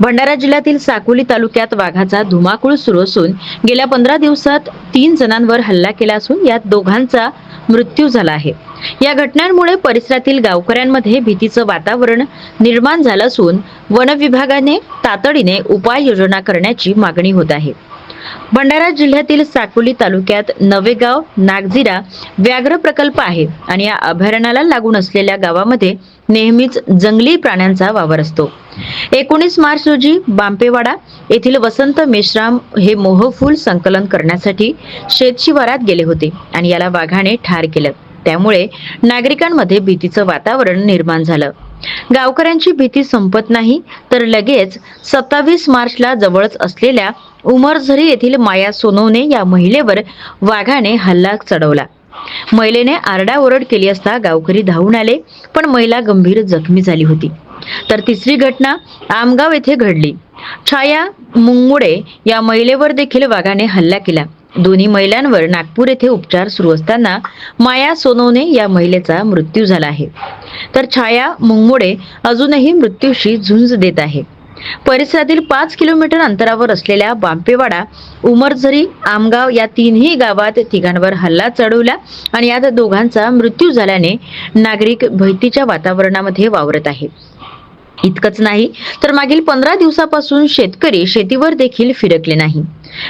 भंडारा जिल्ह्यातील साकोली तालुक्यात वाघाचा धुमाकूळ सुरू असून गेल्या 15 दिवसात 3 जणांवर हल्ला केला असून यात दोघांचा मृत्यू झाला आहे। या घटनांमुळे परिसरातील गावकऱ्यांमध्ये भीतीचं वातावरण निर्माण झालं असून वन विभागाने तातडीने उपाययोजना करण्याची मागणी होत आहे। भंडारा जिल्ह्यातील साकोली तालुक्यात नवेगाव नागझिरा व्याघ्र प्रकल्प आहे आणि या अभयारण्याला लागून असलेल्या गावामध्ये नेहमीच जंगली प्राण्यांचा वावर असतो। 19 मार्च रोजी बांपेवाडा येथील वसंत मेश्राम हे मोहफूल संकलन करण्यासाठी शेतशिवारात गेले होते आणि याला वाघाने ठार केलं। त्यामुळे नागरिकांमध्ये भीतीचं वातावरण निर्माण झालं। गावकऱ्यांची भीती संपत नाही तर लगेच 27 मार्चला जवळच असलेल्या उमरझरी येथील माया सोनवणे या महिलेवर वाघाने हल्ला चढवला। महिलेने आरडाओरड केली असता गावकरी धावून आले, पण महिला गंभीर जखमी झाली होती। तर तिसरी घटना आमगाव येथे घडली। छाया मुंगमुडे या महिलेवर देखील वाघाने हल्ला केला। दोन्ही महिलांवर नागपूर येथे उपचार सुरू असताना माया सोनवणे या महिलेचा मृत्यू झाला आहे, तर छाया मुंगमुडे अजूनही मृत्यूशी झुंज देत आहे। परिसरातील 5 किलोमीटर अंतरावर असलेल्या बांपेवाडा, उमरझरी, आमगाव या तीनही गावात तिघांवर हल्ला चढवला आणि यात दोघांचा मृत्यू झाल्याने नागरिक भीतीच्या वातावरणामध्ये वावरत आहेत। इतकंच नाही तर मागील 15 दिवसापासून शेतकरी शेतीवर देखील फिरकले नाही।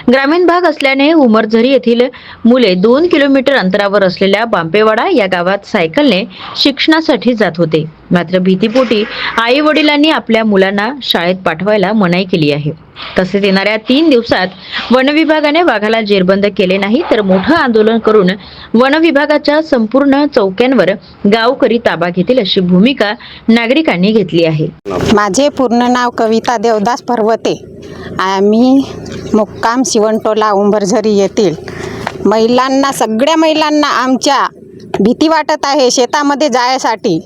ग्रामीण भाग असल्याने उमरझरी येथील मुले 2 किलोमीटर अंतरावर असलेल्या बांपेवाडा या गावात सायकलने शिक्षणासाठी जात होते, मात्र भीतीपोटी आई वडिलांनी आपल्या मुलांना शाळेत पाठवायला मनाई केली आहे। तसेच येणाऱ्या 3 दिवसात वन विभागाने वाघाला जेरबंद केले नाही तर मोठं आंदोलन करून वन विभागाच्या संपूर्ण चौक्यांवर गावकरी ताबा घेतील अशी भूमिका नागरिकांनी घेतली आहे। माझे पूर्ण नाव कविता देवदास पर्वते। आम्ही मुक्काम शिवणटोला उंबरझरी येथील महिलांना, सगळ्या महिलांना आमच्या भीती वाटत आहे शेतामध्ये जायसाठी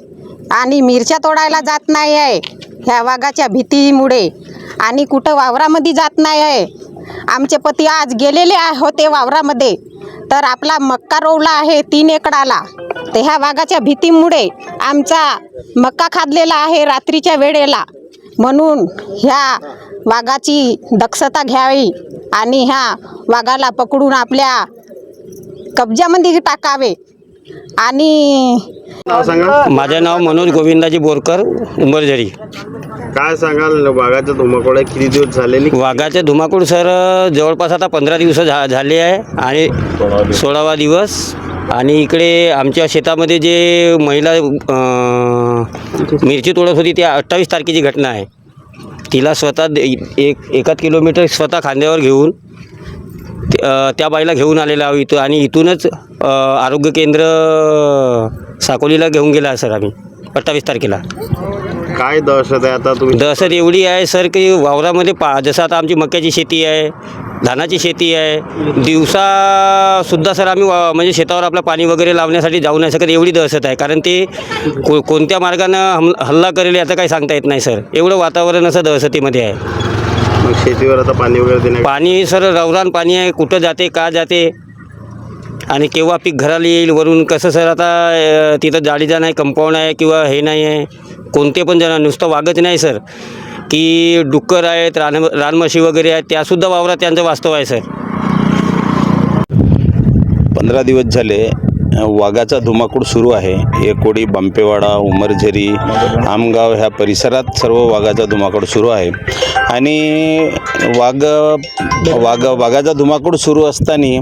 आणि मिरच्या तोडायला जात नाही आहे ह्या वाघाच्या भीतीमुळे, आणि कुठं वावरामध्ये जात नाही आहे। आमचे पती आज गेलेले होते वावरामध्ये, तर आपला मक्का रोवला आहे 3 एकराला, तर ह्या वाघाच्या भीतीमुळे आमचा मक्का खाल्लेला आहे रात्रीच्या वेळेला। म्हणून ह्या वाघाची दक्षता घ्यावी आणि ह्या वाघाला पकडून आपल्या कब्जामध्ये टाकावे। आणि माझे नाव मनोज गोविंदाजी बोरकर, उंबरझरी। काय सांगाल, वाघाच्या धुमाकूळ किती दिवस झाले? वाघाचे धुमाकूळ सर जवळपास आता 15 दिवस झाले आहे आणि 16वा दिवस। आणि इकडे आमच्या शेतामध्ये जे महिला मिरची तोडत होती त्या 28 तारखेची घटना आहे। तिला स्वतः 1 किलोमीटर स्वतः खांद्यावर घेऊन त्या बाईला घेऊन आलेला आहोत इथं, आणि इथूनच आरोग्य केंद्र साकोलीला घेऊन गेला सर आम्ही 28 तारखेला। काय दहशत आहे आता तुम्ही? दहशत एवढी आहे सर की वावरामध्ये जसं आता आमची मक्याची शेती आहे, धानाची शेती आहे, दिवसासुद्धा सर आम्ही म्हणजे शेतावर आपलं पाणी वगैरे लावण्यासाठी जाऊ नाही शकत, एवढी दहशत आहे। कारण ते कोणत्या मार्गानं हल्ला करेल याचं काही सांगता येत नाही सर, एवढं वातावरण असं दहशतीमध्ये आहे। मग शेतीवर आता पाणी वगैरे देणार? पाणी सर रवरान पाणी आहे, कुठं जाते का जाते आणि केव्हा पीक घराला येईल वरून कसं सर। आता तिथं जाळीचा नाही, कंपाऊंड आहे किंवा हे नाही आहे, कोणते पण जण नुसतं वाघच नाही सर की डुक्कर आहेत, रानमशी वगैरे आहेत, त्यासुद्धा वावरात त्यांचं वास्तव आहे सर। 15 दिवस झाले वाघाचा धुमाकूळ सुरू आहे। एकोडी, बांपेवाडा, उमरझरी, आमगाव ह्या परिसरात सर्व वाघाचा धुमाकूळ सुरू आहे। आणि वाघाचा धुमाकूळ सुरू असताना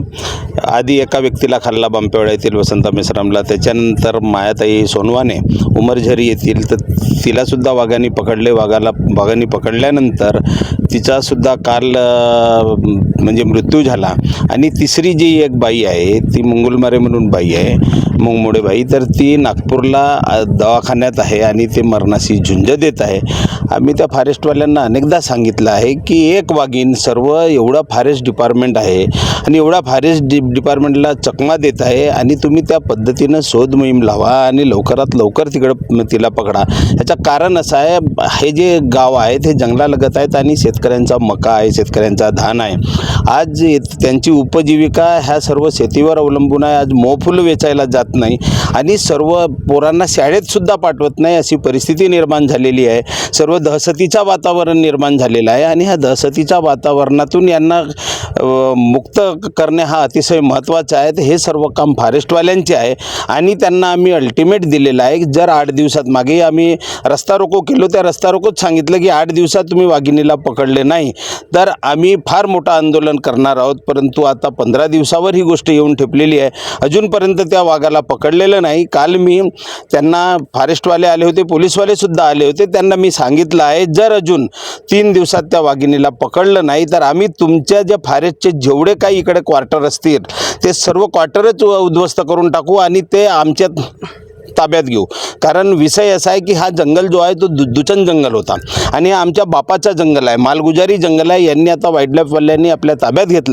आधी एका व्यक्तीला खाल्ला बांपेवाडा येथील वसंत मेश्रामला, त्याच्यानंतर मायाताई सोनवाने उमरझरी येथील, तर तिलासुद्धा वाघाने पकडले। वाघाने पकडल्यानंतर तिचासुद्धा काल म्हणजे मृत्यू झाला। आणि तिसरी जी एक बाई आहे ती मंगुलमारे म्हणून बाई आहे, मुंगमुडे बाई, तर ती नागपूरला दवाखान्यात आहे आणि ते मरणाशी झुंज देत आहे। आम्ही त्या फॉरेस्टवाल्यांना अनेकदा सांगितलं आहे की एक वाघीण सर्व एवढा फॉरेस्ट डिपार्टमेंट आहे आणि एवढा फॉरेस्ट डिपार्टमेंटला चकमा देत आहे, आणि तुम्ही त्या पद्धतीनं शोध मोहीम लावा आणि लवकरात लवकर तिकडं तिला पकडा। याचं कारण असं आहे, हे जे गाव आहे ते जंगलालगत आहेत आणि शेतकऱ्यांचा मका आहे, शेतकऱ्यांचा धान आहे। आज त्यांची उपजीविका ह्या सर्व शेतीवर अवलंबून आहे। आज मोहफूल वेचायला जात पाठवत नाही आणि सर्व पोरांना शाळेतसुद्धा पाठवत नाही अशी परिस्थिती निर्माण झालेली आहे. सर्व दहशतीचं वातावरण निर्माण झालेलं आहे आणि ह्या दहशतीच्या वातावरणातून यांना मुक्त करणे हा अतिशय महत्त्वाचा आहे. हे सर्व काम फॉरेस्टवाल्यांचे आहे आणि त्यांना आम्ही अल्टिमेट दिलेलं आहे. जर 8 दिवसात मागे आम्ही रस्ता रोको केलो, त्या रस्ता रोकोत सांगितलं की 8 दिवसात तुम्ही वाघिणीला पकडले नाही तर आम्ही फार मोठं आंदोलन करणार आहोत. परंतु आता 15 दिवसावर ही गोष्ट येऊन ठेपलेली आहे. अजूनपर्यंत त्या वाघाला पकडलेलं नाही. काल मी त्यांना फॉरेस्टवाले आले होते, पोलीसवालेसुद्धा आले होते, त्यांना मी सांगितलं आहे जर अजून 3 दिवसात त्या वाघिणीला पकडलं नाही तर आम्ही तुमच्या ज्या फॉरेस्टचे जेवढे काही इकडे क्वार्टर असतील ते सर्व क्वार्टरच उद्ध्वस्त करून टाकू आणि ते आमच्या ताब्यात घेऊ. कारण विषय असा आहे की हा जंगल जो आहे तो दुचन जंगल होता आणि आमच्या बापाचा जंगल आहे, मालगुजारी जंगल आहे. यांनी आता वाईल्ड लाईफवाल्यांनी आपल्या ताब्यात घेतलं.